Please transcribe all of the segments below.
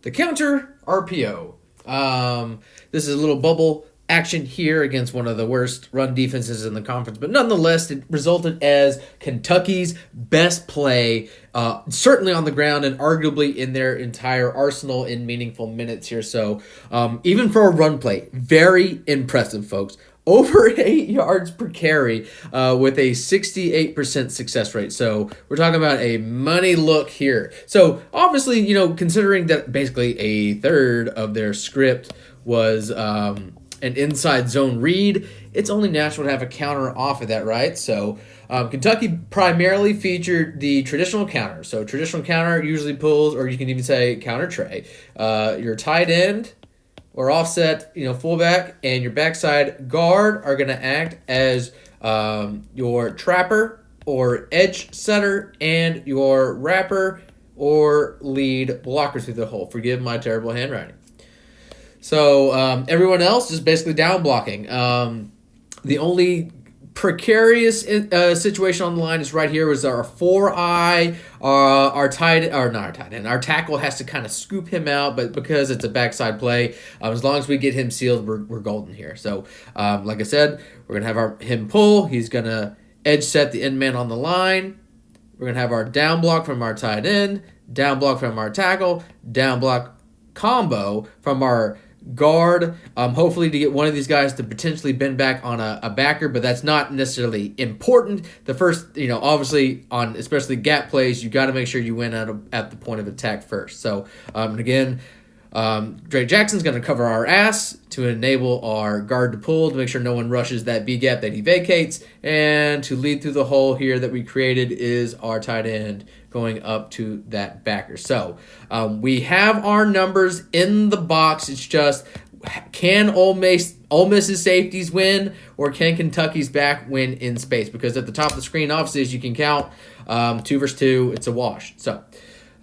the counter RPO. This is a little bubble action here against one of the worst run defenses in the conference, but nonetheless, it resulted as Kentucky's best play, certainly on the ground and arguably in their entire arsenal in meaningful minutes here. So even for a run play, very impressive, folks. Over 8 yards per carry with a 68% success rate. So we're talking about a money look here. So obviously, you know, considering that basically a third of their script was an inside zone read, it's only natural to have a counter off of that, right? So Kentucky primarily featured the traditional counter. So traditional counter usually pulls, or you can even say counter tray. Your tight end or offset, you know, fullback and your backside guard are going to act as your trapper or edge setter and your wrapper or lead blocker through the hole. Forgive my terrible handwriting. So everyone else is basically down blocking. The only precarious situation on the line is right here was our 4-eye, our tackle has to kind of scoop him out, but because it's a backside play, as long as we get him sealed, we're golden here. So like I said, we're gonna have him pull. He's gonna edge set the end man on the line. We're gonna have our down block from our tight end, down block from our tackle, down block combo from our guard, hopefully to get one of these guys to potentially bend back on a backer, but that's not necessarily important. The first, you know, obviously on especially gap plays, you got to make sure you win at the point of attack first. So again, Drake Jackson's going to cover our ass to enable our guard to pull to make sure no one rushes that B gap that he vacates, and to lead through the hole here that we created is our tight end going up to that backer. So we have our numbers in the box. It's just, can Ole Miss's safeties win, or can Kentucky's back win in space? Because at the top of the screen, obviously, as you can count, 2 versus 2, it's a wash. So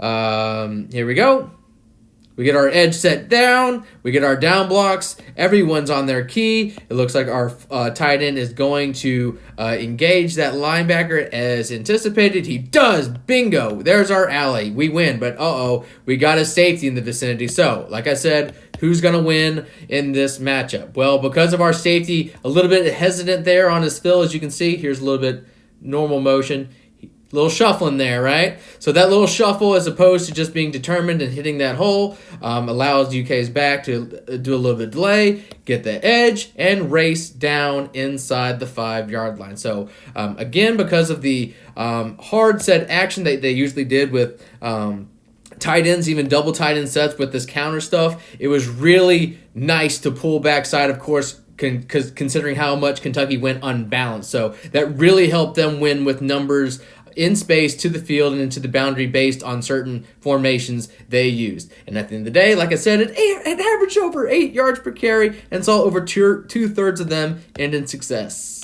here we go. We get our edge set down. We get our down blocks. Everyone's on their key. It looks like our tight end is going to engage that linebacker as anticipated. He does. Bingo. There's our alley. We win, but we got a safety in the vicinity. So, like I said, who's going to win in this matchup? Well, because of our safety, a little bit hesitant there on his fill, as you can see. Here's a little bit normal motion. Little shuffling there, right? So that little shuffle, as opposed to just being determined and hitting that hole, allows UK's back to do a little bit of delay, get the edge, and race down inside the 5-yard line. So again, because of the hard set action that they usually did with tight ends, even double tight end sets with this counter stuff, it was really nice to pull backside, of course, considering how much Kentucky went unbalanced. So that really helped them win with numbers in space to the field and into the boundary based on certain formations they used. And at the end of the day, like I said, it averaged over 8 yards per carry and saw over two-thirds of them end in success.